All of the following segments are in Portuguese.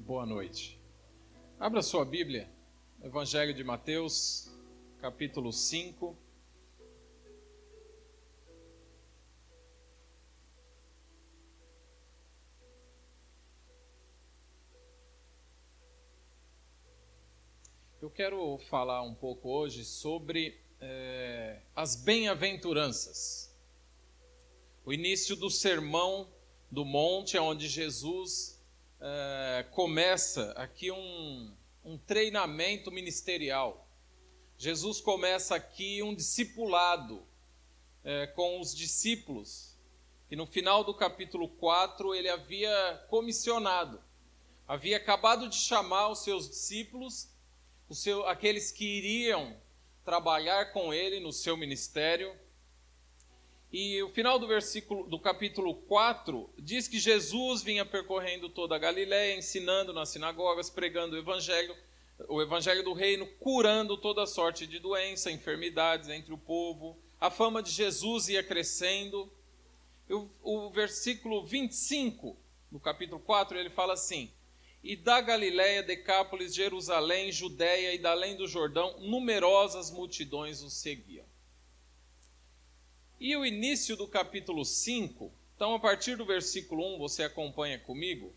Boa noite. Abra sua Bíblia, Evangelho de Mateus, capítulo 5. Eu quero falar um pouco hoje sobre as bem-aventuranças. O início do Sermão do Monte, onde Jesus começa aqui um treinamento ministerial. Jesus começa aqui um discipulado com os discípulos, que no final do capítulo 4 ele havia comissionado. Havia acabado de chamar os seus discípulos, aqueles que iriam trabalhar com ele no seu ministério. E o final do capítulo 4 diz que Jesus vinha percorrendo toda a Galiléia, ensinando nas sinagogas, pregando o evangelho do reino, curando toda sorte de doença, enfermidades entre o povo. A fama de Jesus ia crescendo. O versículo 25 do capítulo 4, ele fala assim: E da Galiléia, Decápolis, Jerusalém, Judéia e da além do Jordão, numerosas multidões o seguiam. E o início do capítulo 5, então a partir do versículo 1, você acompanha comigo,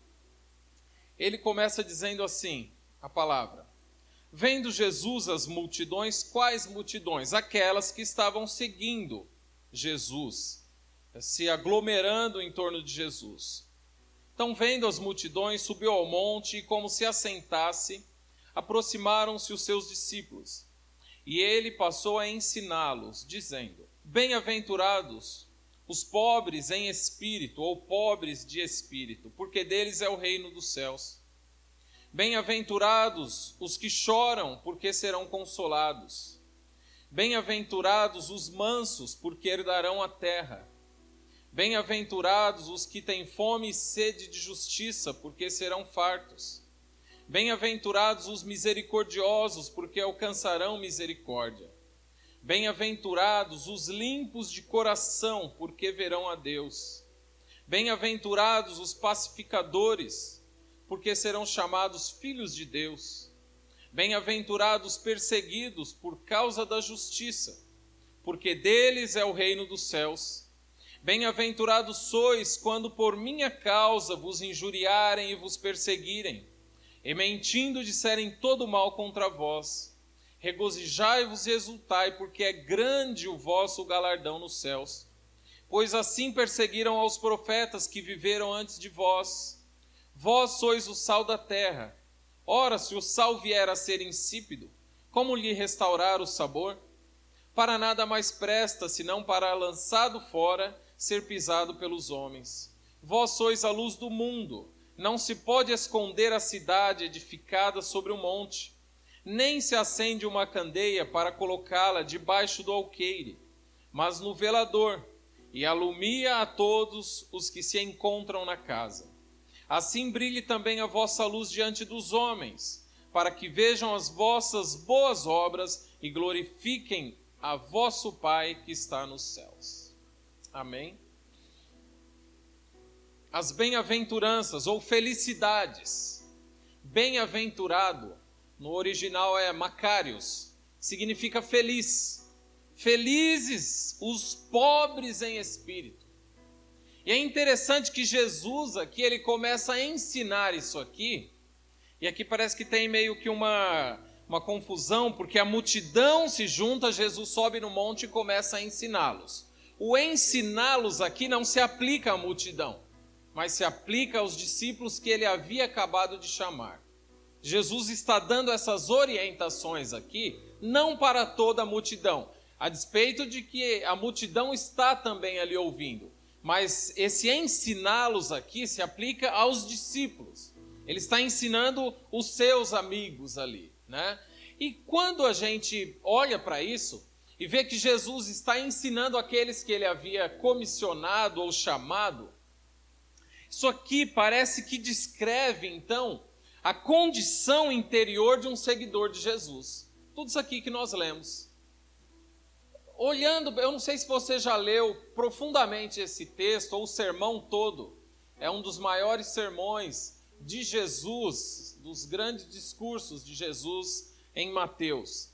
ele começa dizendo assim, a palavra: Vendo Jesus as multidões, quais multidões? Aquelas que estavam seguindo Jesus, se aglomerando em torno de Jesus. Então, vendo as multidões, subiu ao monte e, como se assentasse, aproximaram-se os seus discípulos. E ele passou a ensiná-los, dizendo: Bem-aventurados os pobres em espírito, ou pobres de espírito, porque deles é o reino dos céus. Bem-aventurados os que choram, porque serão consolados. Bem-aventurados os mansos, porque herdarão a terra. Bem-aventurados os que têm fome e sede de justiça, porque serão fartos. Bem-aventurados os misericordiosos, porque alcançarão misericórdia. Bem-aventurados os limpos de coração, porque verão a Deus. Bem-aventurados os pacificadores, porque serão chamados filhos de Deus. Bem-aventurados os perseguidos por causa da justiça, porque deles é o reino dos céus. Bem-aventurados sois quando por minha causa vos injuriarem e vos perseguirem, e mentindo disserem todo mal contra vós. Regozijai-vos e exultai, porque é grande o vosso galardão nos céus. Pois assim perseguiram aos profetas que viveram antes de vós. Vós sois o sal da terra. Ora, se o sal vier a ser insípido, como lhe restaurar o sabor? Para nada mais presta, senão para, lançado fora, ser pisado pelos homens. Vós sois a luz do mundo. Não se pode esconder a cidade edificada sobre um monte. Nem se acende uma candeia para colocá-la debaixo do alqueire, mas no velador, e alumia a todos os que se encontram na casa. Assim brilhe também a vossa luz diante dos homens, para que vejam as vossas boas obras e glorifiquem a vosso Pai que está nos céus. Amém? As bem-aventuranças ou felicidades. Bem-aventurado, no original é Macarios, significa feliz. Felizes os pobres em espírito. E é interessante que Jesus aqui, ele começa a ensinar isso aqui, e aqui parece que tem meio que uma confusão, porque a multidão se junta, Jesus sobe no monte e começa a ensiná-los. O ensiná-los aqui não se aplica à multidão, mas se aplica aos discípulos que ele havia acabado de chamar. Jesus está dando essas orientações aqui, não para toda a multidão, a despeito de que a multidão está também ali ouvindo. Mas esse ensiná-los aqui se aplica aos discípulos. Ele está ensinando os seus amigos ali, né? E quando a gente olha para isso e vê que Jesus está ensinando aqueles que ele havia comissionado ou chamado, isso aqui parece que descreve, então, a condição interior de um seguidor de Jesus. Tudo isso aqui que nós lemos. Olhando, eu não sei se você já leu profundamente esse texto, ou o sermão todo. É um dos maiores sermões de Jesus, dos grandes discursos de Jesus em Mateus.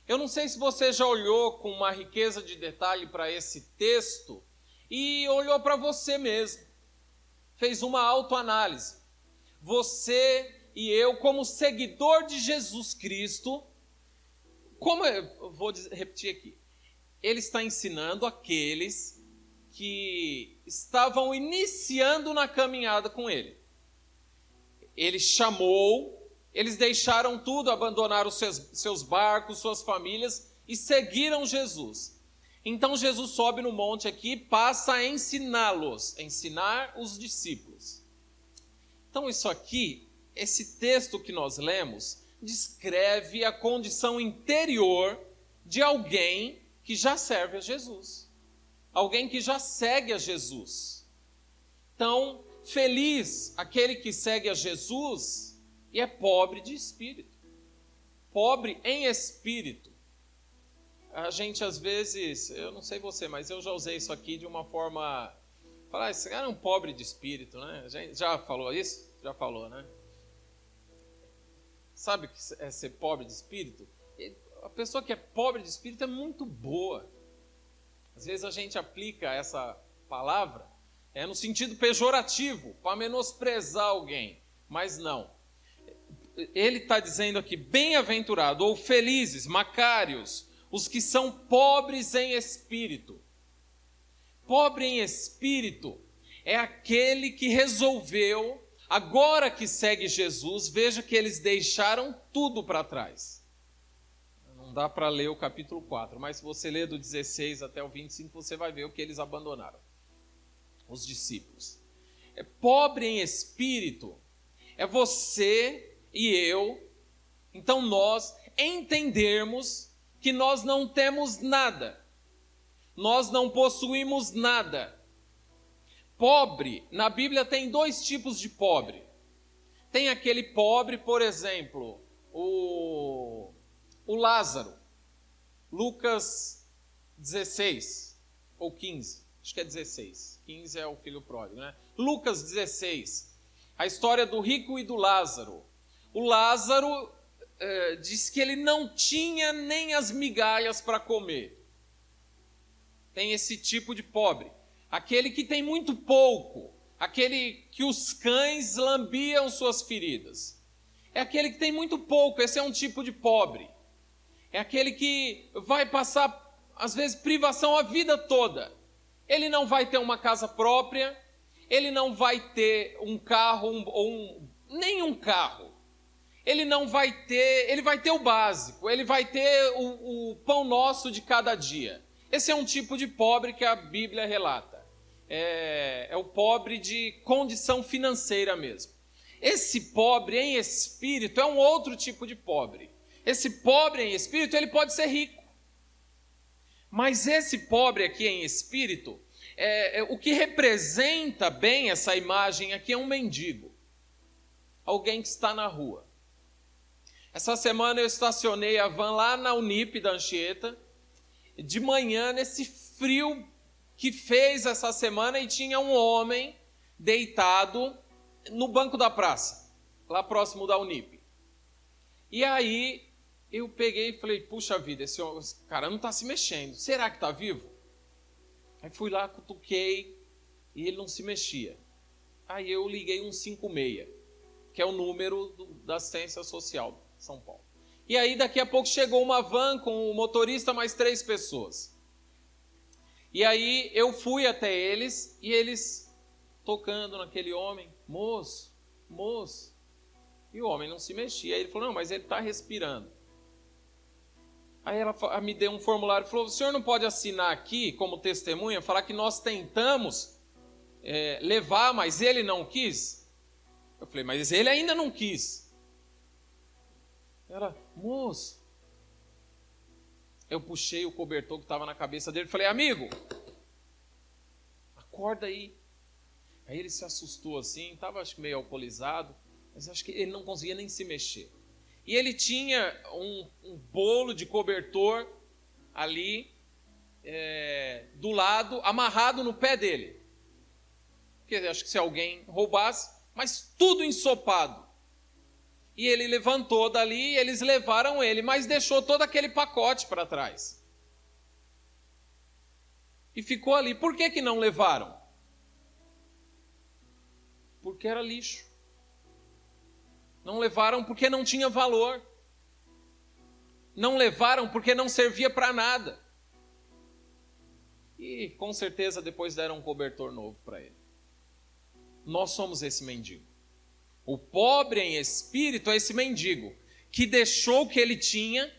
Eu não sei se você já olhou com uma riqueza de detalhe para esse texto e olhou para você mesmo, fez uma autoanálise. Você e eu, como seguidor de Jesus Cristo, como eu vou repetir aqui, ele está ensinando aqueles que estavam iniciando na caminhada com ele. Ele chamou, eles deixaram tudo, abandonaram seus barcos, suas famílias e seguiram Jesus. Então Jesus sobe no monte aqui e passa a ensiná-los, ensinar os discípulos. Então isso aqui, esse texto que nós lemos, descreve a condição interior de alguém que já serve a Jesus. Alguém que já segue a Jesus. Então, feliz aquele que segue a Jesus e é pobre de espírito. Pobre em espírito. A gente às vezes, eu não sei você, mas eu já usei isso aqui de uma forma... Falar, esse cara é um pobre de espírito, né? A gente já falou isso? Já falou, né? Sabe o que é ser pobre de espírito? A pessoa que é pobre de espírito é muito boa. Às vezes a gente aplica essa palavra no sentido pejorativo, para menosprezar alguém. Mas não. Ele está dizendo aqui, bem-aventurado ou felizes, macários, os que são pobres em espírito. Pobre em espírito é aquele que resolveu, agora que segue Jesus, veja que eles deixaram tudo para trás. Não dá para ler o capítulo 4, mas se você ler do 16 até o 25, você vai ver o que eles abandonaram, os discípulos. É pobre em espírito, é você e eu, então nós entendermos que nós não temos nada, nós não possuímos nada. Pobre, na Bíblia tem dois tipos de pobre. Tem aquele pobre, por exemplo, o Lázaro, Lucas 16 ou 15, acho que é 16, 15 é o filho pródigo, né? Lucas 16, a história do rico e do Lázaro. O Lázaro diz que ele não tinha nem as migalhas para comer. Tem esse tipo de pobre. Aquele que tem muito pouco, aquele que os cães lambiam suas feridas. É aquele que tem muito pouco, esse é um tipo de pobre. É aquele que vai passar, às vezes, privação a vida toda. Ele não vai ter uma casa própria, ele não vai ter um carro, nem um carro. Ele não vai ter, ele vai ter o básico, ele vai ter o pão nosso de cada dia. Esse é um tipo de pobre que a Bíblia relata. É o pobre de condição financeira mesmo. Esse pobre em espírito é um outro tipo de pobre. Esse pobre em espírito, ele pode ser rico. Mas esse pobre aqui em espírito, o que representa bem essa imagem aqui é um mendigo. Alguém que está na rua. Essa semana eu estacionei a van lá na Unip da Anchieta. De manhã, nesse frio que fez essa semana, e tinha um homem deitado no banco da praça, lá próximo da Unip. E aí eu peguei e falei, puxa vida, esse cara não está se mexendo, será que está vivo? Aí fui lá, cutuquei, e ele não se mexia. Aí eu liguei 156, que é o número da assistência social de São Paulo. E aí daqui a pouco chegou uma van com o motorista mais 3 pessoas. E aí eu fui até eles, e eles tocando naquele homem, moço, moço. E o homem não se mexia. Aí ele falou, não, mas ele está respirando. Aí ela me deu um formulário e falou, o senhor não pode assinar aqui como testemunha, falar que nós tentamos levar, mas ele não quis? Eu falei, mas ele ainda não quis. Ela, moço. Eu puxei o cobertor que estava na cabeça dele e falei, amigo, acorda aí. Aí ele se assustou assim, estava acho que meio alcoolizado, mas acho que ele não conseguia nem se mexer. E ele tinha um bolo de cobertor ali, do lado, amarrado no pé dele. Porque acho que se alguém roubasse, mas tudo ensopado. E ele levantou dali, eles levaram ele, mas deixou todo aquele pacote para trás. E ficou ali. Por que não levaram? Porque era lixo. Não levaram porque não tinha valor. Não levaram porque não servia para nada. E com certeza depois deram um cobertor novo para ele. Nós somos esse mendigo. O pobre em espírito é esse mendigo que deixou o que ele tinha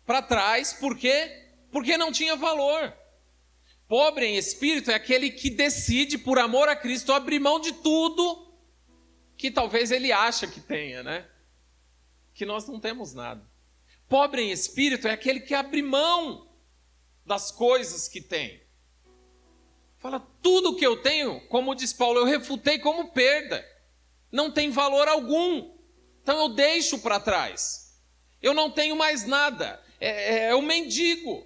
para trás. Por quê? Porque não tinha valor. Pobre em espírito é aquele que decide, por amor a Cristo, abrir mão de tudo que talvez ele acha que tenha, né? Que nós não temos nada. Pobre em espírito é aquele que abre mão das coisas que tem. Fala, tudo que eu tenho, como diz Paulo, eu refutei como perda. Não tem valor algum. Então eu deixo para trás. Eu não tenho mais nada. É o mendigo.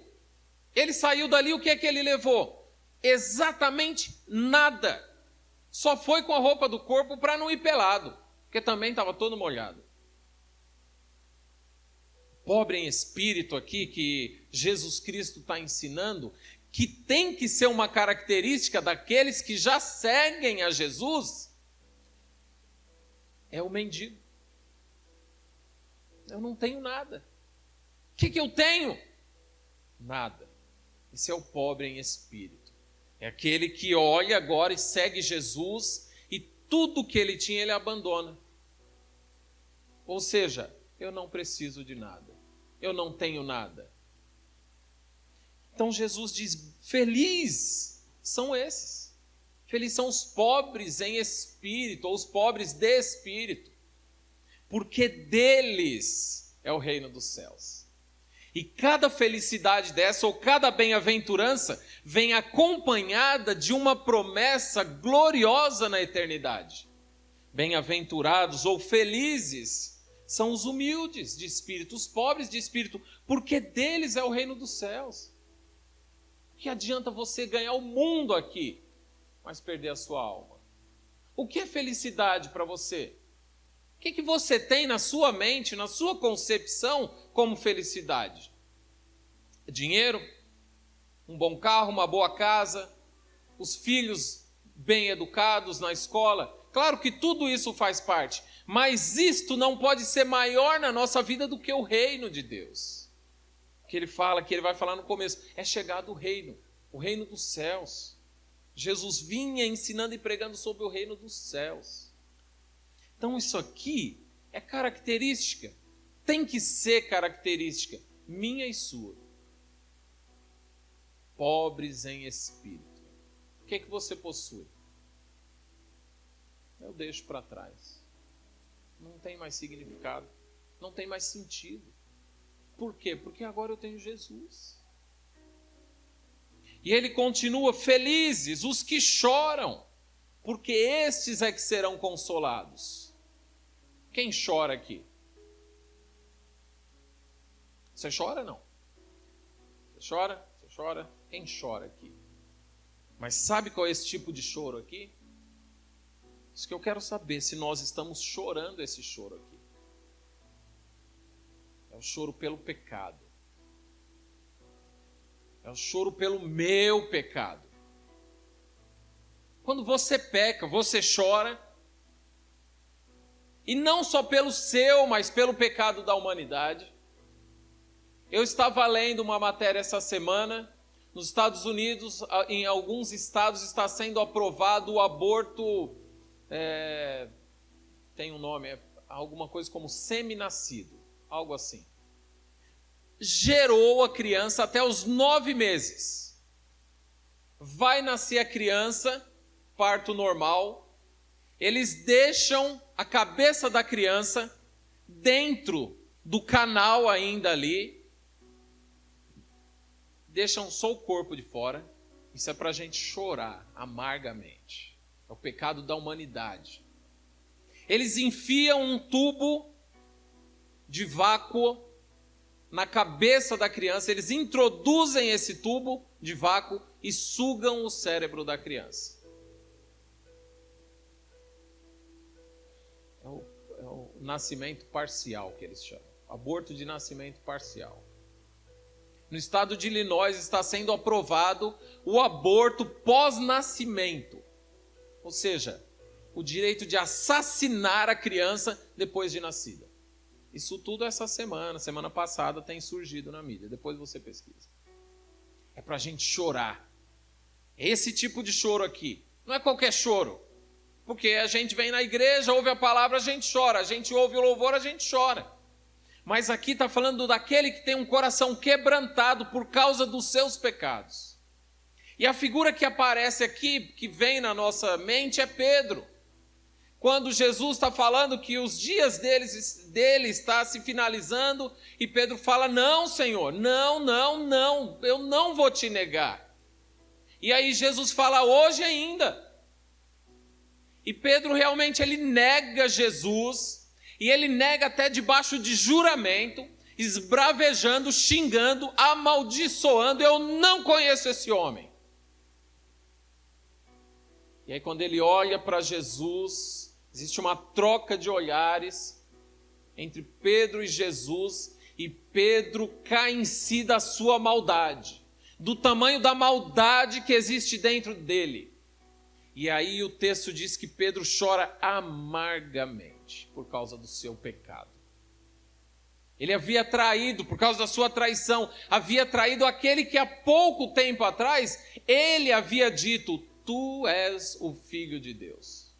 Ele saiu dali, o que é que ele levou? Exatamente nada. Só foi com a roupa do corpo para não ir pelado, porque também estava todo molhado. Pobre em espírito aqui, que Jesus Cristo está ensinando, que tem que ser uma característica daqueles que já seguem a Jesus, é o mendigo. Eu não tenho nada. O que eu tenho? Nada. Esse é o pobre em espírito. É aquele que olha agora e segue Jesus e tudo que ele tinha ele abandona. Ou seja, eu não preciso de nada. Eu não tenho nada. Então Jesus diz, feliz são esses. Felizes são os pobres em espírito, ou os pobres de espírito. Porque deles é o reino dos céus. E cada felicidade dessa, ou cada bem-aventurança, vem acompanhada de uma promessa gloriosa na eternidade. Bem-aventurados ou felizes são os humildes de espírito, os pobres de espírito, porque deles é o reino dos céus. O que adianta você ganhar o mundo aqui, mas perder a sua alma? O que é felicidade para você? O que você tem na sua mente, na sua concepção como felicidade? Dinheiro? Um bom carro, uma boa casa? Os filhos bem educados na escola? Claro que tudo isso faz parte, mas isto não pode ser maior na nossa vida do que o reino de Deus. Que ele fala, que ele vai falar no começo, é chegado o reino dos céus. Jesus vinha ensinando e pregando sobre o reino dos céus. Então isso aqui é característica, tem que ser característica minha e sua. Pobres em espírito. O que é que você possui? Eu deixo para trás. Não tem mais significado, não tem mais sentido. Por quê? Porque agora eu tenho Jesus. E ele continua, felizes os que choram, porque estes é que serão consolados. Quem chora aqui? Você chora, não? Você chora? Você chora? Quem chora aqui? Mas sabe qual é esse tipo de choro aqui? Isso que eu quero saber, se nós estamos chorando esse choro aqui. É o choro pelo pecado. É o choro pelo meu pecado. Quando você peca, você chora. E não só pelo seu, mas pelo pecado da humanidade. Eu estava lendo uma matéria essa semana. Nos Estados Unidos, em alguns estados, está sendo aprovado o aborto. Tem um nome, alguma coisa como semi-nascido. Algo assim. Gerou a criança até os 9 meses. Vai nascer a criança, parto normal. Eles deixam a cabeça da criança dentro do canal ainda ali. Deixam só o corpo de fora. Isso é para a gente chorar amargamente. É o pecado da humanidade. Eles enfiam um tubo de vácuo na cabeça da criança, eles introduzem esse tubo de vácuo e sugam o cérebro da criança. o nascimento parcial, que eles chamam. Aborto de nascimento parcial. No estado de Illinois está sendo aprovado o aborto pós-nascimento. Ou seja, o direito de assassinar a criança depois de nascida. Isso tudo essa semana passada tem surgido na mídia. Depois você pesquisa. É para a gente chorar. Esse tipo de choro aqui. Não é qualquer choro. Porque a gente vem na igreja, ouve a palavra, a gente chora. A gente ouve o louvor, a gente chora. Mas aqui está falando daquele que tem um coração quebrantado por causa dos seus pecados. E a figura que aparece aqui, que vem na nossa mente, é Pedro. Quando Jesus está falando que os dias dele está se finalizando, e Pedro fala, não, Senhor, não, eu não vou te negar. E aí Jesus fala, hoje ainda. E Pedro realmente ele nega Jesus, e ele nega até debaixo de juramento, esbravejando, xingando, amaldiçoando, eu não conheço esse homem. E aí quando ele olha para Jesus, existe uma troca de olhares entre Pedro e Jesus, e Pedro cai em si da sua maldade, do tamanho da maldade que existe dentro dele. E aí o texto diz que Pedro chora amargamente por causa do seu pecado. Ele havia traído, por causa da sua traição, havia traído aquele que há pouco tempo atrás, ele havia dito, tu és o Filho de Deus.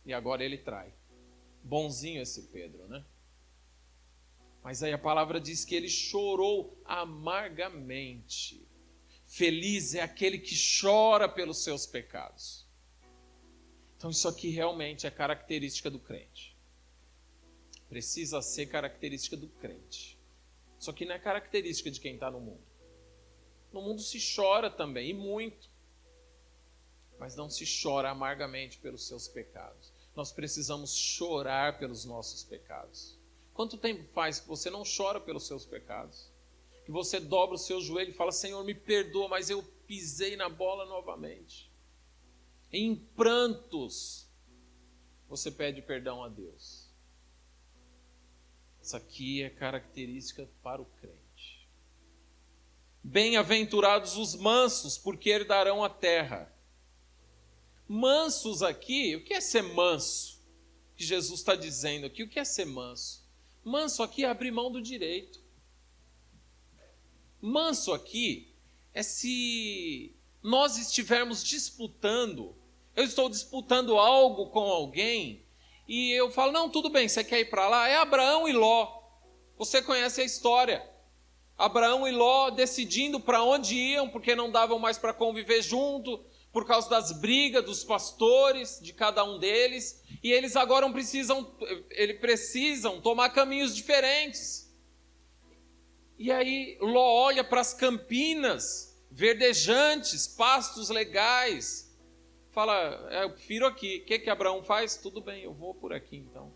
E agora ele trai. Bonzinho esse Pedro, né? Mas aí a palavra diz que ele chorou amargamente. Feliz é aquele que chora pelos seus pecados. Então isso aqui realmente é característica do crente. Precisa ser característica do crente. Isso aqui não é característica de quem está no mundo. No mundo se chora também, e muito. Mas não se chora amargamente pelos seus pecados. Nós precisamos chorar pelos nossos pecados. Quanto tempo faz que você não chora pelos seus pecados? Que você dobra o seu joelho e fala, Senhor, me perdoa, mas eu pisei na bola novamente. Em prantos, você pede perdão a Deus. Isso aqui é característica para o crente. Bem-aventurados os mansos, porque herdarão a terra. Mansos aqui, o que é ser manso? Que Jesus está dizendo aqui, o que é ser manso? Manso aqui é abrir mão do direito. Manso aqui é se nós estivermos disputando, eu estou disputando algo com alguém, e eu falo, não, tudo bem, você quer ir para lá? É Abraão e Ló. Você conhece a história. Abraão e Ló decidindo para onde iam, porque não davam mais para conviver junto, por causa das brigas dos pastores, de cada um deles, e eles agora precisam tomar caminhos diferentes. E aí Ló olha para as campinas verdejantes, pastos legais, fala, eu prefiro aqui. O que Abraão faz? Tudo bem, eu vou por aqui então.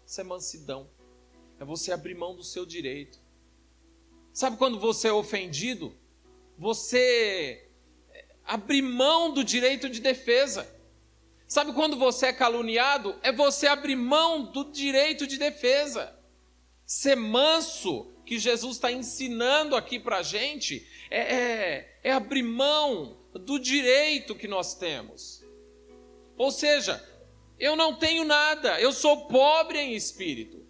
Isso é mansidão, é você abrir mão do seu direito. Sabe quando você é ofendido? Você abrir mão do direito de defesa. Sabe quando você é caluniado? É você abrir mão do direito de defesa. Ser manso, que Jesus está ensinando aqui para a gente, é abrir mão do direito que nós temos. Ou seja, eu não tenho nada, eu sou pobre em espírito.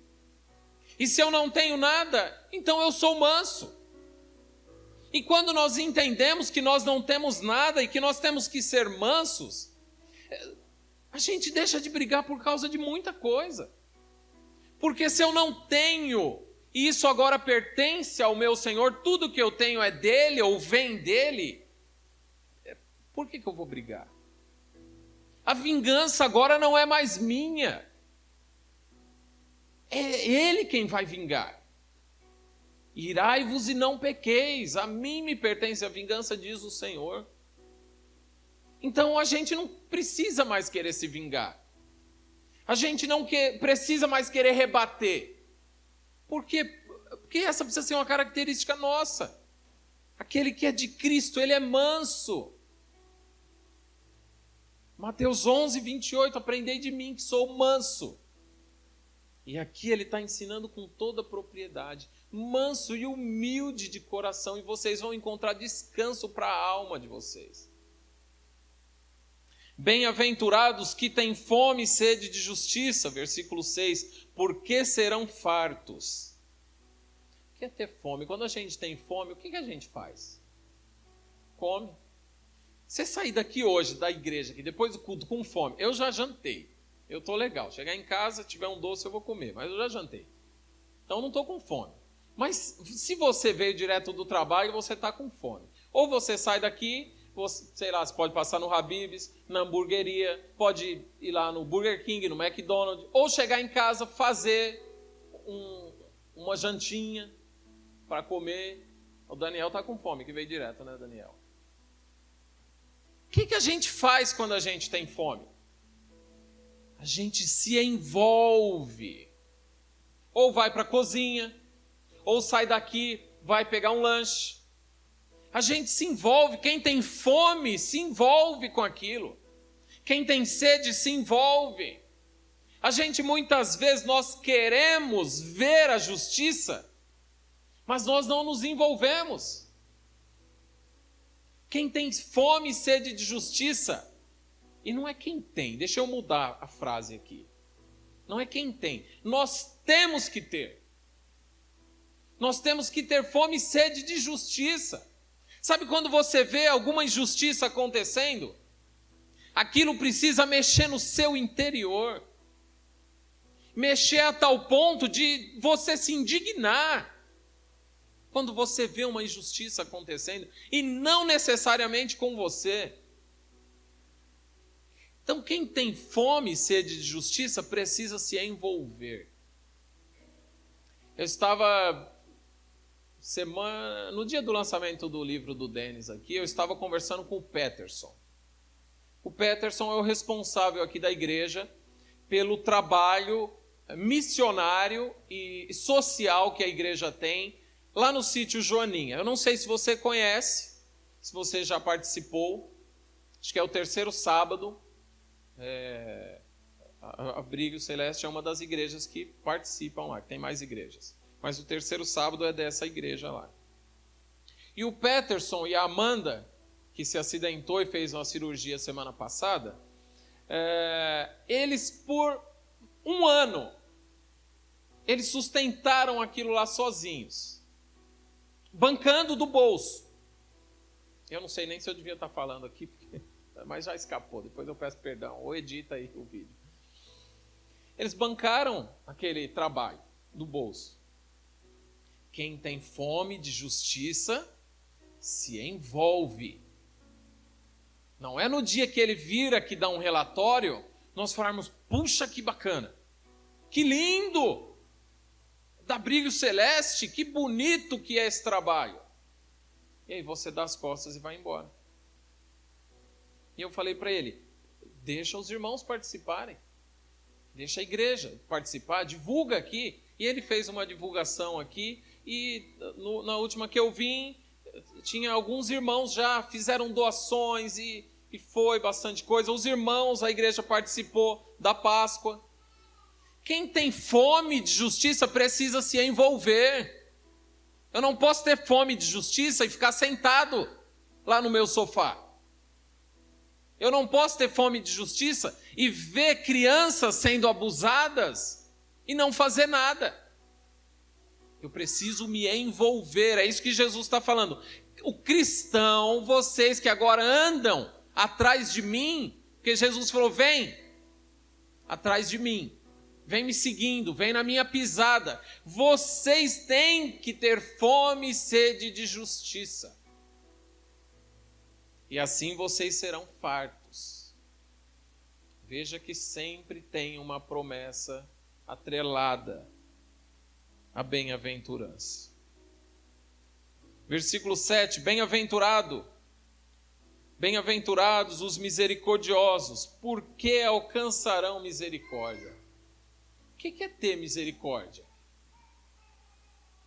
E se eu não tenho nada, então eu sou manso. E quando nós entendemos que nós não temos nada e que nós temos que ser mansos, a gente deixa de brigar por causa de muita coisa. Porque se eu não tenho, e isso agora pertence ao meu Senhor, tudo que eu tenho é dele ou vem dele, por que eu vou brigar? A vingança agora não é mais minha. É ele quem vai vingar. Irai-vos e não pequeis, a mim me pertence a vingança, diz o Senhor. Então a gente não precisa mais querer se vingar. A gente não precisa mais querer rebater. Por quê? Porque essa precisa ser uma característica nossa. Aquele que é de Cristo, ele é manso. Mateus 11, 28, aprendei de mim que sou manso. E aqui ele está ensinando com toda a propriedade, manso e humilde de coração, e vocês vão encontrar descanso para a alma de vocês. Bem-aventurados que têm fome e sede de justiça, versículo 6, porque serão fartos. O que é ter fome? Quando a gente tem fome, o que a gente faz? Come. Você sair daqui hoje, da igreja, aqui, depois do culto, com fome, eu já jantei. Eu estou legal. Chegar em casa, tiver um doce, eu vou comer. Mas eu já jantei. Então, eu não estou com fome. Mas, se você veio direto do trabalho, você está com fome. Ou você sai daqui, você, sei lá, você pode passar no Habib's, na hamburgueria, pode ir lá no Burger King, no McDonald's, ou chegar em casa, fazer uma jantinha para comer. O Daniel está com fome, que veio direto, né, Daniel? O que a gente faz quando a gente tem fome? A gente se envolve. Ou vai para a cozinha, ou sai daqui, vai pegar um lanche. A gente se envolve. Quem tem fome se envolve com aquilo. Quem tem sede se envolve. A gente muitas vezes nós queremos ver a justiça, mas nós não nos envolvemos. Quem tem fome e sede de justiça, e não é quem tem, deixa eu mudar a frase aqui. Não é quem tem, nós temos que ter. Nós temos que ter fome e sede de justiça. Sabe quando você vê alguma injustiça acontecendo? Aquilo precisa mexer no seu interior. Mexer a tal ponto de você se indignar. Quando você vê uma injustiça acontecendo, e não necessariamente com você. Então, quem tem fome e sede de justiça precisa se envolver. Eu estava, no dia do lançamento do livro do Denis aqui, eu estava conversando com o Peterson. O Peterson é o responsável aqui da igreja pelo trabalho missionário e social que a igreja tem lá no sítio Joaninha. Eu não sei se você conhece, se você já participou, acho que é o 3º sábado. A Abrigo Celeste é uma das igrejas que participam lá, tem mais igrejas. Mas o 3º sábado é dessa igreja lá. E o Peterson e a Amanda, que se acidentou e fez uma cirurgia semana passada, eles por um ano, eles sustentaram aquilo lá sozinhos, bancando do bolso. Eu não sei nem se eu devia estar falando aqui, mas já escapou, depois eu peço perdão, ou edita aí o vídeo. Eles bancaram aquele trabalho do bolso. Quem tem fome de justiça se envolve. Não é no dia que ele vir aqui dar um relatório, nós falarmos, puxa que bacana, que lindo, da Brilho Celeste, que bonito que é esse trabalho. E aí você dá as costas e vai embora. E eu falei para ele, deixa os irmãos participarem, deixa a igreja participar, divulga aqui. E ele fez uma divulgação aqui, e na última que eu vim, tinha alguns irmãos já fizeram doações, e foi bastante coisa. Os irmãos, a igreja participou da Páscoa. Quem tem fome de justiça precisa se envolver. Eu não posso ter fome de justiça e ficar sentado lá no meu sofá. Eu não posso ter fome de justiça e ver crianças sendo abusadas e não fazer nada. Eu preciso me envolver, é isso que Jesus está falando. O cristão, vocês que agora andam atrás de mim, porque Jesus falou, vem atrás de mim, vem me seguindo, vem na minha pisada. Vocês têm que ter fome e sede de justiça. E assim vocês serão fartos. Veja que sempre tem uma promessa atrelada à bem-aventurança. Versículo 7, bem-aventurados os misericordiosos, porque alcançarão misericórdia. O que é ter misericórdia?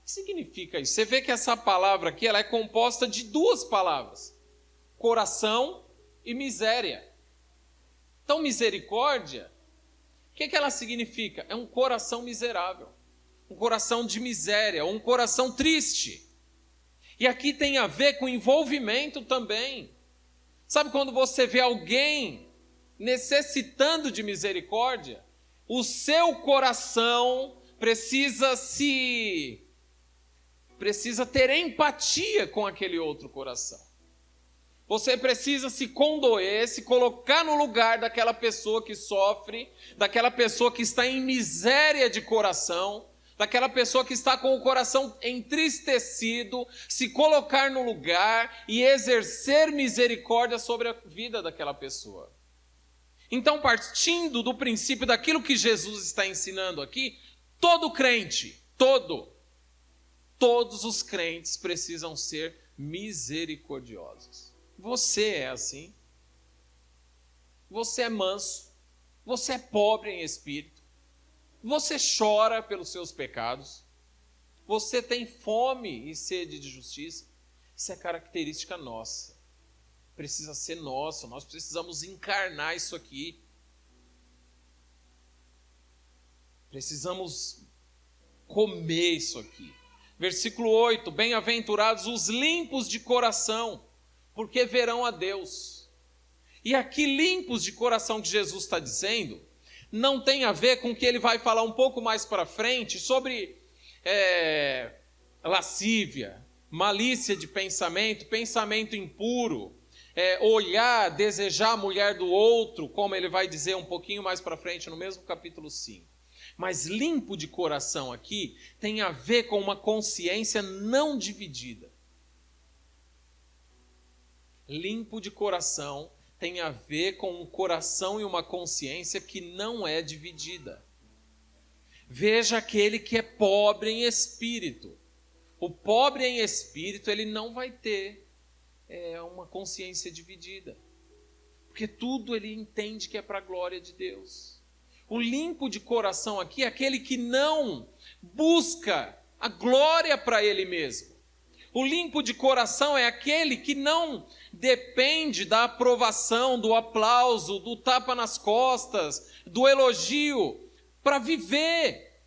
O que significa isso? Você vê que essa palavra aqui ela é composta de duas palavras. Coração e miséria. Então, misericórdia que ela significa? É um coração miserável, um coração de miséria, um coração triste. E aqui tem a ver com envolvimento também. Sabe quando você vê alguém necessitando de misericórdia? O seu coração precisa ter empatia com aquele outro coração. Você precisa se condoer, se colocar no lugar daquela pessoa que sofre, daquela pessoa que está em miséria de coração, daquela pessoa que está com o coração entristecido, se colocar no lugar e exercer misericórdia sobre a vida daquela pessoa. Então, partindo do princípio daquilo que Jesus está ensinando aqui, todo crente, todos os crentes precisam ser misericordiosos. Você é assim. Você é manso. Você é pobre em espírito. Você chora pelos seus pecados. Você tem fome e sede de justiça. Isso é característica nossa. Precisa ser nosso. Nós precisamos encarnar isso aqui. Precisamos comer isso aqui. Versículo 8. Bem-aventurados os limpos de coração, porque verão a Deus. E aqui, limpos de coração, que Jesus está dizendo, não tem a ver com o que ele vai falar um pouco mais para frente sobre lascívia, malícia de pensamento, pensamento impuro, olhar, desejar a mulher do outro, como ele vai dizer um pouquinho mais para frente no mesmo capítulo 5. Mas limpo de coração aqui tem a ver com uma consciência não dividida. Limpo de coração tem a ver com um coração e uma consciência que não é dividida. Veja aquele que é pobre em espírito. O pobre em espírito, ele não vai ter uma consciência dividida. Porque tudo ele entende que é para a glória de Deus. O limpo de coração aqui é aquele que não busca a glória para ele mesmo. O limpo de coração é aquele que não depende da aprovação, do aplauso, do tapa nas costas, do elogio, para viver.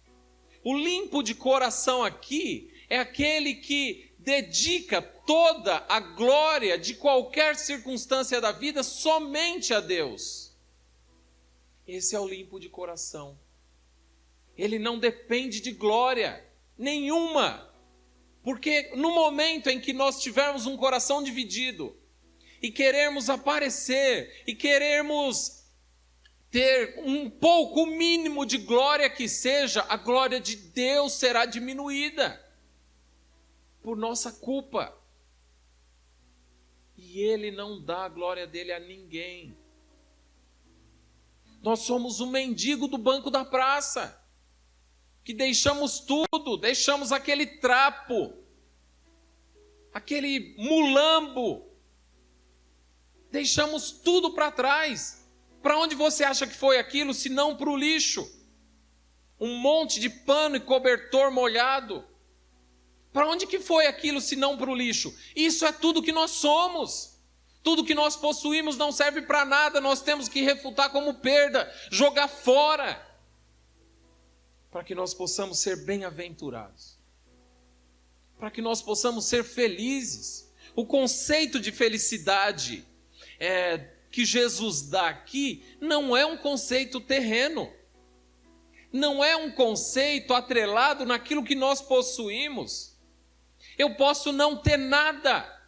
O limpo de coração aqui é aquele que dedica toda a glória de qualquer circunstância da vida somente a Deus. Esse é o limpo de coração. Ele não depende de glória nenhuma. Porque no momento em que nós tivermos um coração dividido e querermos aparecer e querermos ter um pouco mínimo de glória que seja, a glória de Deus será diminuída por nossa culpa. E Ele não dá a glória dele a ninguém. Nós somos o mendigo do banco da praça, que deixamos tudo, deixamos aquele trapo, aquele mulambo, deixamos tudo para trás. Para onde você acha que foi aquilo, se não para o lixo? Um monte de pano e cobertor molhado. Para onde que foi aquilo, se não para o lixo? Isso é tudo que nós somos. Tudo que nós possuímos não serve para nada, nós temos que refutar como perda, jogar fora, para que nós possamos ser bem-aventurados, para que nós possamos ser felizes. O conceito de felicidade que Jesus dá aqui não é um conceito terreno, não é um conceito atrelado naquilo que nós possuímos. Eu posso não ter nada,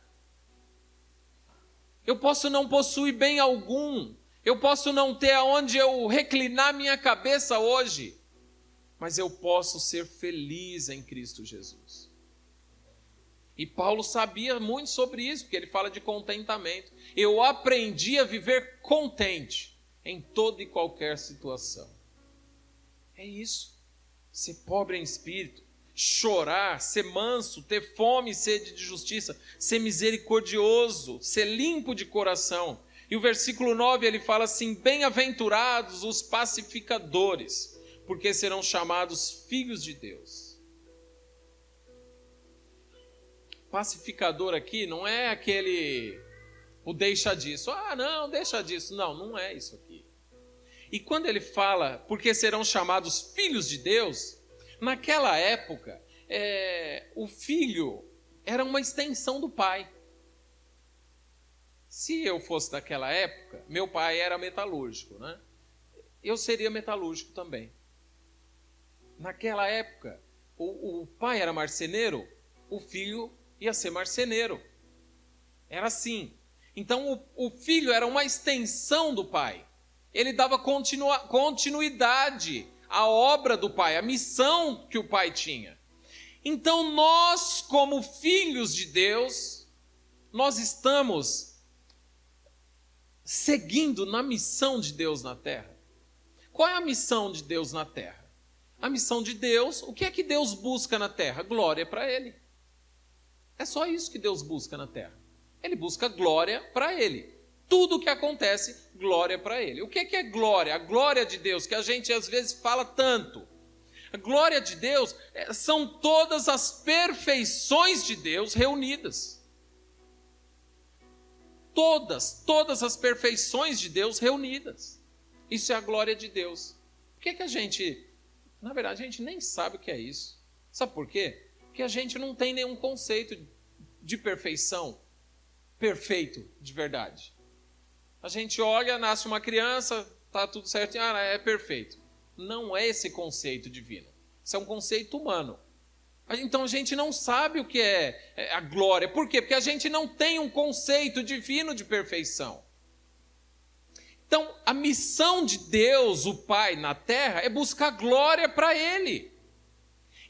eu posso não possuir bem algum, eu posso não ter aonde eu reclinar minha cabeça hoje, mas eu posso ser feliz em Cristo Jesus. E Paulo sabia muito sobre isso, porque ele fala de contentamento. Eu aprendi a viver contente em toda e qualquer situação. É isso. Ser pobre em espírito, chorar, ser manso, ter fome e sede de justiça, ser misericordioso, ser limpo de coração. E o versículo 9 ele fala assim: bem-aventurados os pacificadores, porque serão chamados filhos de Deus. Pacificador aqui não é aquele, o deixa disso. Ah, não, deixa disso. Não, não é isso aqui. E quando ele fala, porque serão chamados filhos de Deus, naquela época, o filho era uma extensão do pai. Se eu fosse daquela época, meu pai era metalúrgico, né? Eu seria metalúrgico também. Naquela época, o pai era marceneiro, o filho ia ser marceneiro. Era assim. Então, o filho era uma extensão do pai. Ele dava continuidade à obra do pai, à missão que o pai tinha. Então, nós, como filhos de Deus, nós estamos seguindo na missão de Deus na terra. Qual é a missão de Deus na terra? A missão de Deus, o que é que Deus busca na terra? Glória para Ele. É só isso que Deus busca na terra. Ele busca glória para Ele. Tudo o que acontece, glória para Ele. O que é glória? A glória de Deus, que a gente às vezes fala tanto. A glória de Deus são todas as perfeições de Deus reunidas. Todas as perfeições de Deus reunidas. Isso é a glória de Deus. Por que a gente, na verdade, a gente nem sabe o que é isso. Sabe por quê? Porque a gente não tem nenhum conceito de perfeição perfeito de verdade. A gente olha, nasce uma criança, está tudo certo, é perfeito. Não é esse conceito divino. Isso é um conceito humano. Então a gente não sabe o que é a glória. Por quê? Porque a gente não tem um conceito divino de perfeição. Então a missão de Deus, o Pai, na terra, é buscar glória para Ele.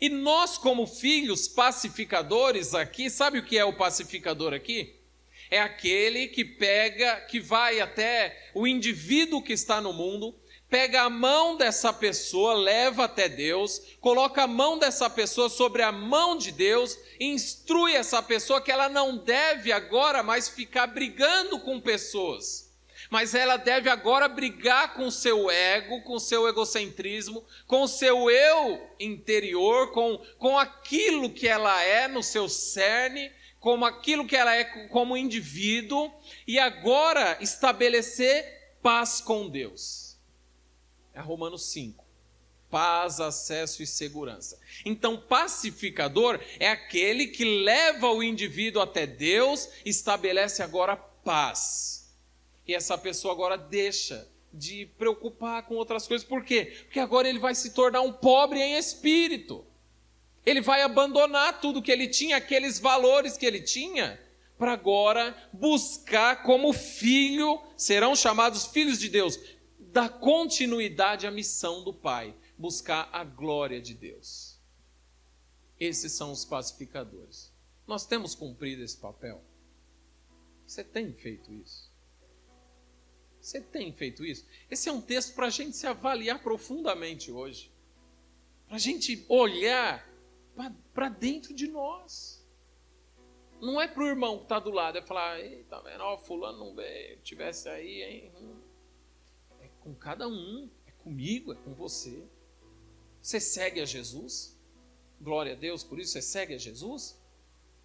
E nós, como filhos pacificadores aqui, sabe o que é o pacificador aqui? É aquele que vai até o indivíduo que está no mundo, pega a mão dessa pessoa, leva até Deus, coloca a mão dessa pessoa sobre a mão de Deus, instrui essa pessoa que ela não deve agora mais ficar brigando com pessoas, mas ela deve agora brigar com o seu ego, com o seu egocentrismo, com o seu eu interior, com aquilo que ela é no seu cerne, como aquilo que ela é como indivíduo, e agora estabelecer paz com Deus. É Romanos 5. Paz, acesso e segurança. Então, pacificador é aquele que leva o indivíduo até Deus, estabelece agora paz. E essa pessoa agora deixa de preocupar com outras coisas. Por quê? Porque agora ele vai se tornar um pobre em espírito. Ele vai abandonar tudo que ele tinha, aqueles valores que ele tinha, para agora buscar como filho, serão chamados filhos de Deus, dar continuidade à missão do Pai, buscar a glória de Deus. Esses são os pacificadores. Nós temos cumprido esse papel. Você tem feito isso? Você tem feito isso? Esse é um texto para a gente se avaliar profundamente hoje. Para a gente olhar para dentro de nós. Não é para o irmão que está do lado, é falar, tá vendo, ó, fulano não veio, tivesse aí, hein? É com cada um, é comigo, é com você. Você segue a Jesus? Glória a Deus, por isso você segue a Jesus?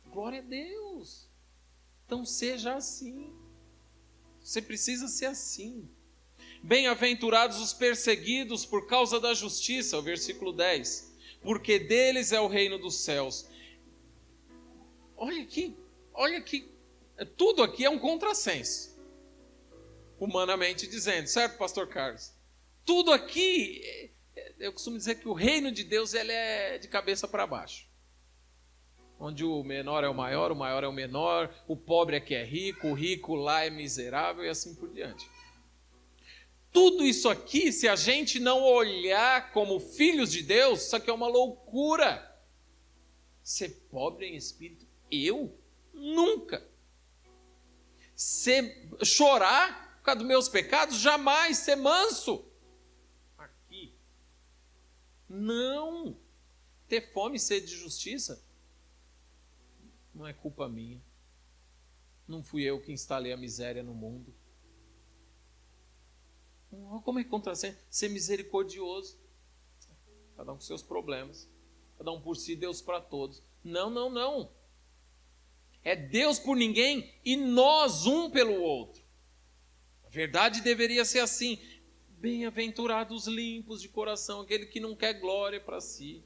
Glória a Deus. Então seja assim. Você precisa ser assim. Bem-aventurados os perseguidos por causa da justiça, o versículo 10. Porque deles é o reino dos céus. Olha aqui, tudo aqui é um contrassenso, humanamente dizendo, certo, pastor Carlos? Tudo aqui, eu costumo dizer que o reino de Deus ele é de cabeça para baixo. Onde o menor é o maior é o menor, o pobre é que é rico, o rico lá é miserável e assim por diante. Tudo isso aqui, se a gente não olhar como filhos de Deus, isso aqui é uma loucura. Ser pobre em espírito, eu? Nunca. Chorar por causa dos meus pecados? Jamais. Ser manso? Aqui. Não. Ter fome e sede de justiça? Não é culpa minha. Não fui eu que instalei a miséria no mundo. Como é que contrassenso? Ser misericordioso. Cada um com seus problemas. Cada um por si, Deus para todos. Não. É Deus por ninguém e nós um pelo outro. A verdade deveria ser assim. Bem-aventurados os limpos de coração, aquele que não quer glória para si.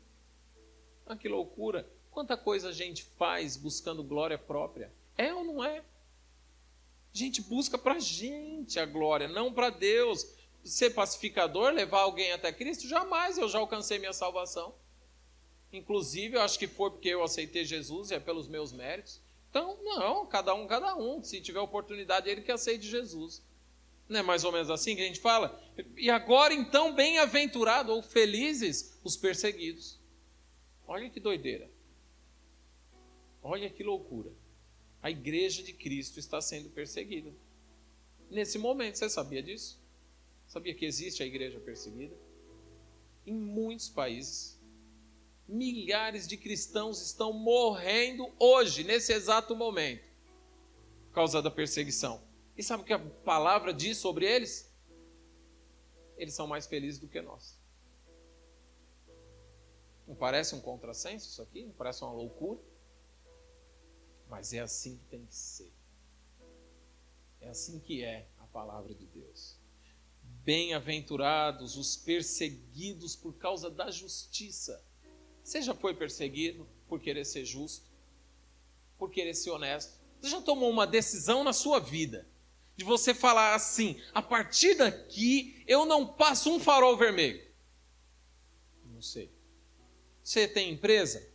Ah, que loucura! Quanta coisa a gente faz buscando glória própria. É ou não é? A gente busca para a gente a glória, não para Deus. Ser pacificador, levar alguém até Cristo, jamais, eu já alcancei minha salvação. Inclusive, eu acho que foi porque eu aceitei Jesus e é pelos meus méritos. Então, não, cada um. Se tiver oportunidade, ele que aceite Jesus. Não é mais ou menos assim que a gente fala? E agora, então, bem-aventurado ou felizes os perseguidos. Olha que doideira. Olha que loucura. A igreja de Cristo está sendo perseguida. Nesse momento, você sabia disso? Sabia que existe a igreja perseguida? Em muitos países, milhares de cristãos estão morrendo hoje, nesse exato momento, por causa da perseguição. E sabe o que a palavra diz sobre eles? Eles são mais felizes do que nós. Não parece um contrassenso isso aqui? Não parece uma loucura? Mas é assim que tem que ser. É assim que é a palavra de Deus. Bem-aventurados os perseguidos por causa da justiça. Você já foi perseguido por querer ser justo? Por querer ser honesto? Você já tomou uma decisão na sua vida de você falar assim: a partir daqui eu não passo um farol vermelho? Não sei. Você tem empresa?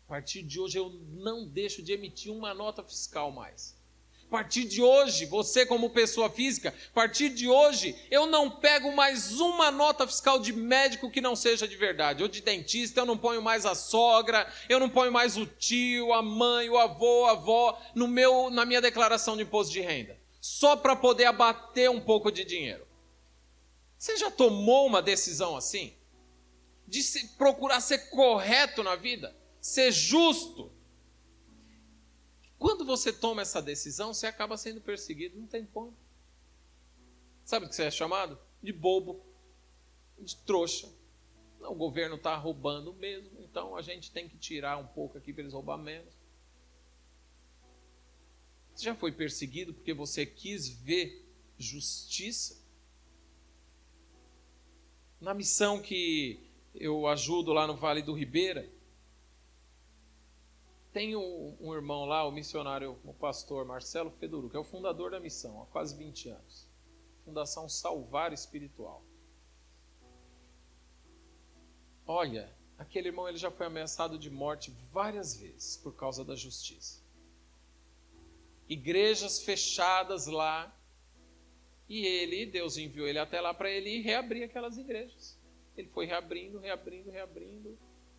A partir de hoje eu não deixo de emitir uma nota fiscal mais. A partir de hoje, você como pessoa física, a partir de hoje, eu não pego mais uma nota fiscal de médico que não seja de verdade, ou de dentista, eu não ponho mais a sogra, eu não ponho mais o tio, a mãe, o avô, a avó, na minha declaração de imposto de renda, só para poder abater um pouco de dinheiro. Você já tomou uma decisão assim? De procurar ser correto na vida? Ser justo? Quando você toma essa decisão, você acaba sendo perseguido, não tem como. Sabe o que você é chamado? De bobo, de trouxa. Não, o governo está roubando mesmo, então a gente tem que tirar um pouco aqui para eles roubar menos. Você já foi perseguido porque você quis ver justiça? Na missão que eu ajudo lá no Vale do Ribeira, tem um irmão lá, o missionário, o pastor Marcelo Feduru, que é o fundador da missão há quase 20 anos. Fundação Salvar Espiritual. Olha, aquele irmão ele já foi ameaçado de morte várias vezes por causa da justiça. Igrejas fechadas lá. E Deus enviou ele até lá para ele ir reabrir aquelas igrejas. Ele foi reabrindo.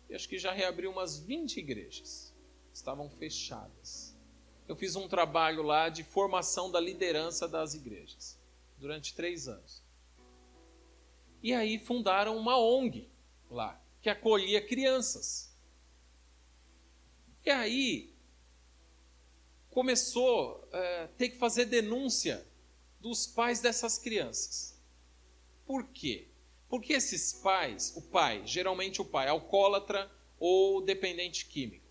E acho que já reabriu umas 20 igrejas. Estavam fechadas. Eu fiz um trabalho lá de formação da liderança das igrejas, durante 3 anos. E aí fundaram uma ONG lá, que acolhia crianças. E aí começou a ter que fazer denúncia dos pais dessas crianças. Por quê? Porque esses pais, geralmente o pai, alcoólatra ou dependente químico.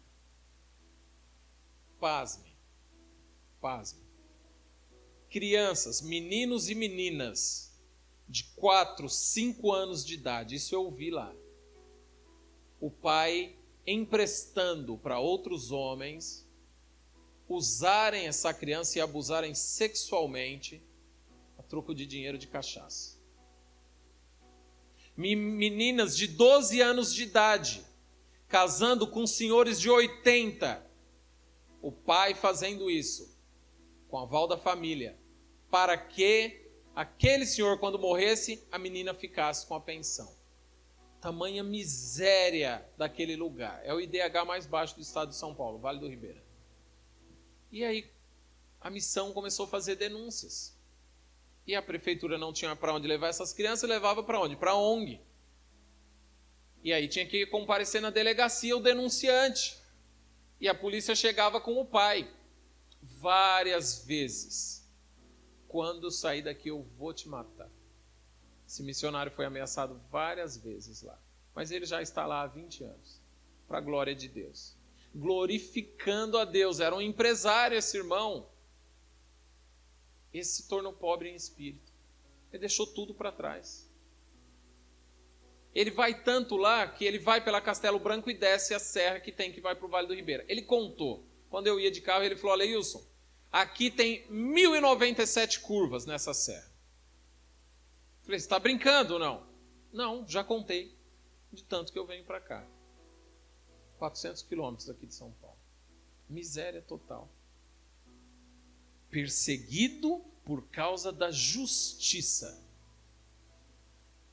Pasme. Crianças, meninos e meninas de 4, 5 anos de idade, isso eu ouvi lá. O pai emprestando para outros homens usarem essa criança e abusarem sexualmente a troco de dinheiro de cachaça. Meninas de 12 anos de idade casando com senhores de 80. O pai fazendo isso, com aval da família, para que aquele senhor, quando morresse, a menina ficasse com a pensão. Tamanha miséria daquele lugar. É o IDH mais baixo do estado de São Paulo, Vale do Ribeira. E aí, a missão começou a fazer denúncias. E a prefeitura não tinha para onde levar essas crianças, levava para onde? Para a ONG. E aí tinha que comparecer na delegacia o denunciante. E a polícia chegava com o pai. Várias vezes. Quando sair daqui eu vou te matar. Esse missionário foi ameaçado várias vezes lá. Mas ele já está lá há 20 anos. Para a glória de Deus. Glorificando a Deus. Era um empresário esse irmão. Esse se tornou pobre em espírito. Ele deixou tudo para trás. Ele vai tanto lá que ele vai pela Castelo Branco e desce a serra que vai para o Vale do Ribeira. Ele contou. Quando eu ia de carro, ele falou: Aleilson, aqui tem 1097 curvas nessa serra. Eu falei: você está brincando ou não? Não, já contei. De tanto que eu venho para cá. 400 quilômetros daqui de São Paulo. Miséria total. Perseguido por causa da justiça.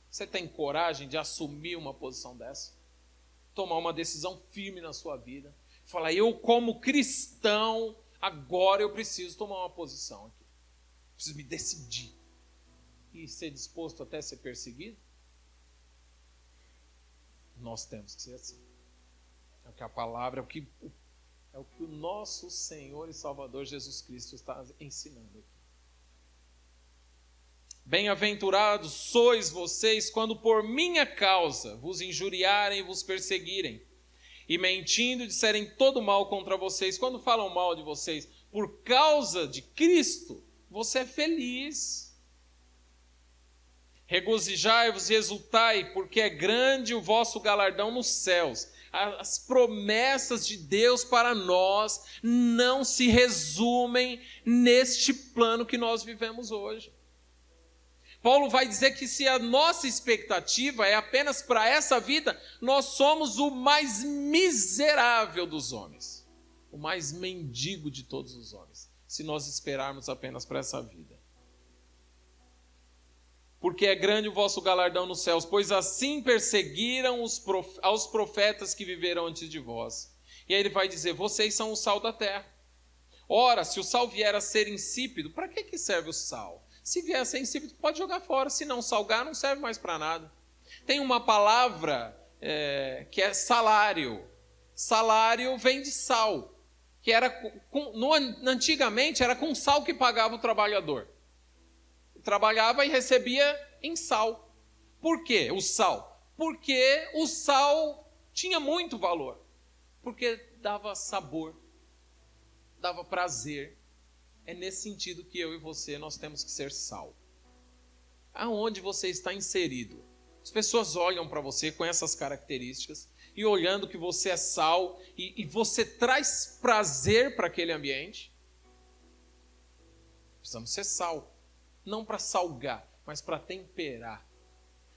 Você tem coragem de assumir uma posição dessa? Tomar uma decisão firme na sua vida? Falar: eu como cristão, agora eu preciso tomar uma posição aqui. Preciso me decidir. E ser disposto até a ser perseguido? Nós temos que ser assim. É o que a palavra, é o que o nosso Senhor e Salvador Jesus Cristo está ensinando aqui. Bem-aventurados sois vocês quando por minha causa vos injuriarem e vos perseguirem, e mentindo disserem todo mal contra vocês. Quando falam mal de vocês por causa de Cristo, você é feliz. Regozijai-vos e exultai, porque é grande o vosso galardão nos céus. As promessas de Deus para nós não se resumem neste plano que nós vivemos hoje. Paulo vai dizer que se a nossa expectativa é apenas para essa vida, nós somos o mais miserável dos homens, o mais mendigo de todos os homens, se nós esperarmos apenas para essa vida. Porque é grande o vosso galardão nos céus, pois assim perseguiram aos profetas que viveram antes de vós. E aí ele vai dizer: vocês são o sal da terra. Ora, se o sal vier a ser insípido, para que serve o sal? Se vier a ser insípido, pode jogar fora. Se não salgar, não serve mais para nada. Tem uma palavra que é salário. Salário vem de sal. Que antigamente era com sal que pagava o trabalhador. Trabalhava e recebia em sal. Por quê o sal? Porque o sal tinha muito valor. Porque dava sabor, dava prazer. É nesse sentido que eu e você, nós temos que ser sal. Aonde você está inserido? As pessoas olham para você com essas características e olhando que você é sal e você traz prazer para aquele ambiente. Precisamos ser sal. Não para salgar, mas para temperar,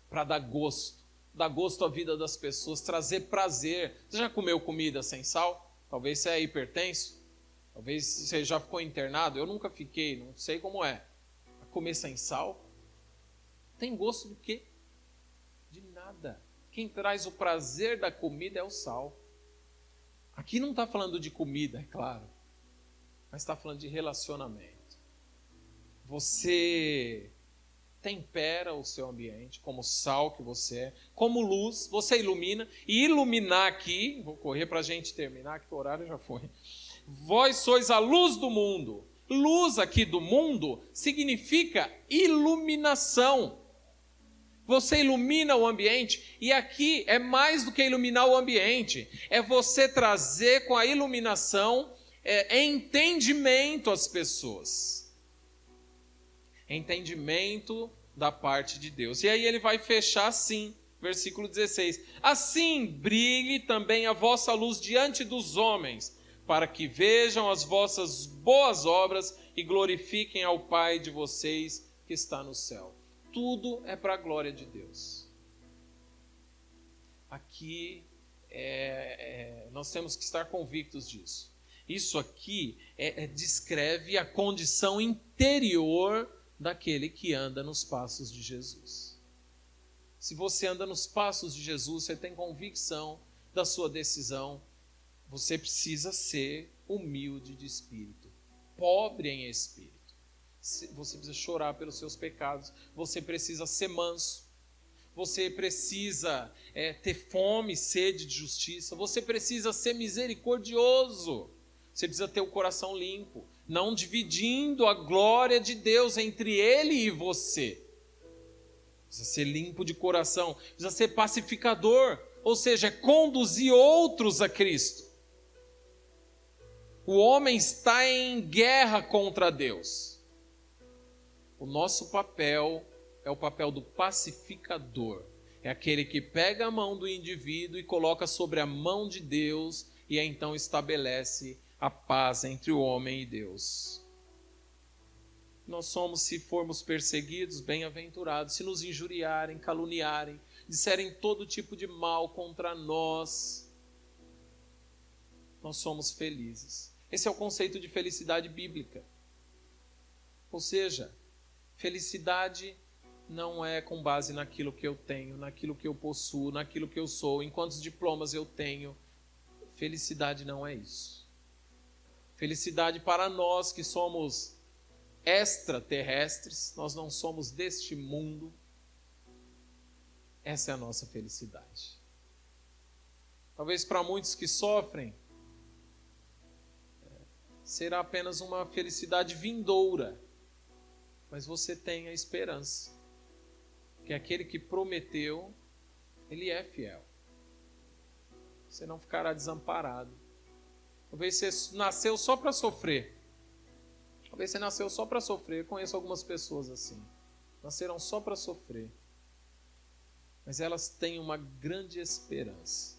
para dar gosto à vida das pessoas, trazer prazer. Você já comeu comida sem sal? Talvez você é hipertenso. Talvez você já ficou internado. Eu nunca fiquei, não sei como é. Comer sem sal tem gosto do quê? De nada. Quem traz o prazer da comida é o sal. Aqui não está falando de comida, é claro, mas está falando de relacionamento. Você tempera o seu ambiente como sal que você é, como luz, você ilumina. E iluminar aqui, vou correr para a gente terminar, que o horário já foi. Vós sois a luz do mundo. Luz aqui do mundo significa iluminação. Você ilumina o ambiente, e aqui é mais do que iluminar o ambiente, é você trazer com a iluminação entendimento às pessoas. Entendimento da parte de Deus. E aí ele vai fechar assim, versículo 16. Assim brilhe também a vossa luz diante dos homens, para que vejam as vossas boas obras e glorifiquem ao Pai de vocês que está no céu. Tudo é para a glória de Deus. Aqui nós temos que estar convictos disso. Isso aqui descreve a condição interior daquele que anda nos passos de Jesus. Se você anda nos passos de Jesus, você tem convicção da sua decisão, você precisa ser humilde de espírito, pobre em espírito. Você precisa chorar pelos seus pecados, você precisa ser manso, você precisa ter fome e sede de justiça, você precisa ser misericordioso, você precisa ter o coração limpo, não dividindo a glória de Deus entre Ele e você. Precisa ser limpo de coração, precisa ser pacificador, ou seja, conduzir outros a Cristo. O homem está em guerra contra Deus. O nosso papel é o papel do pacificador. É aquele que pega a mão do indivíduo e coloca sobre a mão de Deus e então estabelece a paz entre o homem e Deus. Nós somos, se formos perseguidos, bem-aventurados. Se nos injuriarem, caluniarem, disserem todo tipo de mal contra nós, nós somos felizes. Esse é o conceito de felicidade bíblica. Ou seja, felicidade não é com base naquilo que eu tenho, naquilo que eu possuo, naquilo que eu sou, em quantos diplomas eu tenho. Felicidade não é isso. Felicidade para nós que somos extraterrestres, nós não somos deste mundo. Essa é a nossa felicidade. Talvez para muitos que sofrem, será apenas uma felicidade vindoura, mas você tem a esperança que aquele que prometeu, ele é fiel. Você não ficará desamparado. Talvez você nasceu só para sofrer. Talvez você nasceu só para sofrer. Eu conheço algumas pessoas assim. Nasceram só para sofrer. Mas elas têm uma grande esperança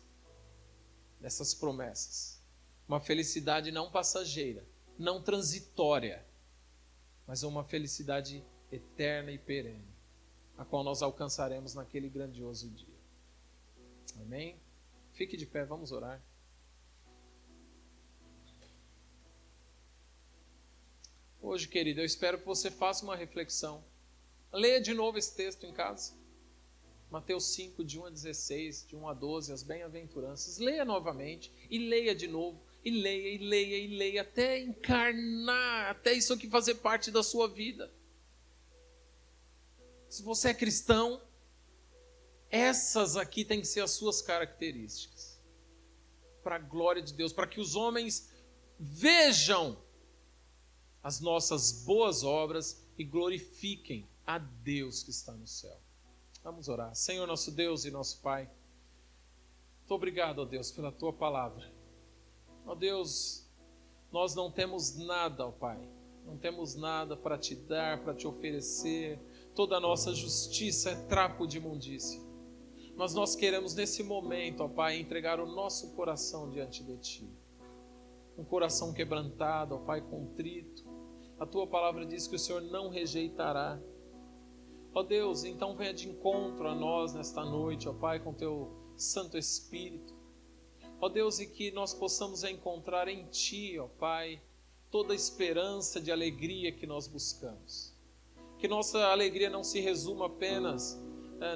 nessas promessas. Uma felicidade não passageira, não transitória, mas uma felicidade eterna e perene, a qual nós alcançaremos naquele grandioso dia. Amém? Fique de pé, vamos orar. Hoje, querido, eu espero que você faça uma reflexão. Leia de novo esse texto em casa. Mateus 5, de 1 a 16, de 1 a 12, as bem-aventuranças. Leia novamente e leia de novo. E leia, e leia, e leia, até encarnar, até isso aqui fazer parte da sua vida. Se você é cristão, essas aqui têm que ser as suas características. Para a glória de Deus, para que os homens vejam as nossas boas obras e glorifiquem a Deus que está no céu. Vamos orar. Senhor, nosso Deus e nosso Pai, muito obrigado, ó Deus, pela Tua palavra. Ó Deus, nós não temos nada, ó Pai, não temos nada para Te dar, para Te oferecer. Toda a nossa justiça é trapo de imundícia. Mas nós queremos nesse momento, ó Pai, entregar o nosso coração diante de Ti. Um coração quebrantado, ó Pai, contrito. A Tua palavra diz que o Senhor não rejeitará. Ó Deus, então venha de encontro a nós nesta noite, ó Pai, com Teu Santo Espírito. Ó Deus, e que nós possamos encontrar em Ti, ó Pai, toda a esperança de alegria que nós buscamos. Que nossa alegria não se resuma apenas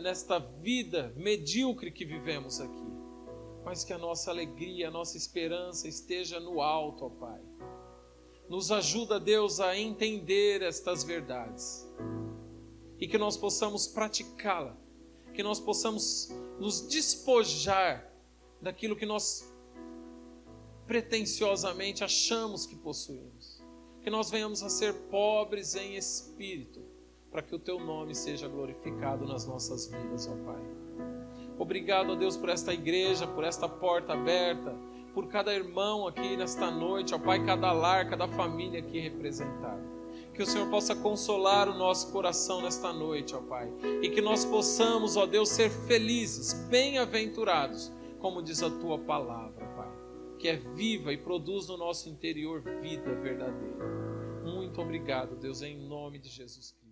nesta vida medíocre que vivemos aqui, mas que a nossa alegria, a nossa esperança esteja no alto, ó Pai. Nos ajuda, Deus, a entender estas verdades e que nós possamos praticá-la, que nós possamos nos despojar daquilo que nós pretensiosamente achamos que possuímos, que nós venhamos a ser pobres em espírito, para que o Teu nome seja glorificado nas nossas vidas, ó Pai. Obrigado, ó Deus, por esta igreja, por esta porta aberta, por cada irmão aqui nesta noite, ó Pai, cada lar, cada família aqui representada. Que o Senhor possa consolar o nosso coração nesta noite, ó Pai, e que nós possamos, ó Deus, ser felizes, bem-aventurados, como diz a Tua palavra, Pai, que é viva e produz no nosso interior vida verdadeira. Muito obrigado, Deus, em nome de Jesus Cristo.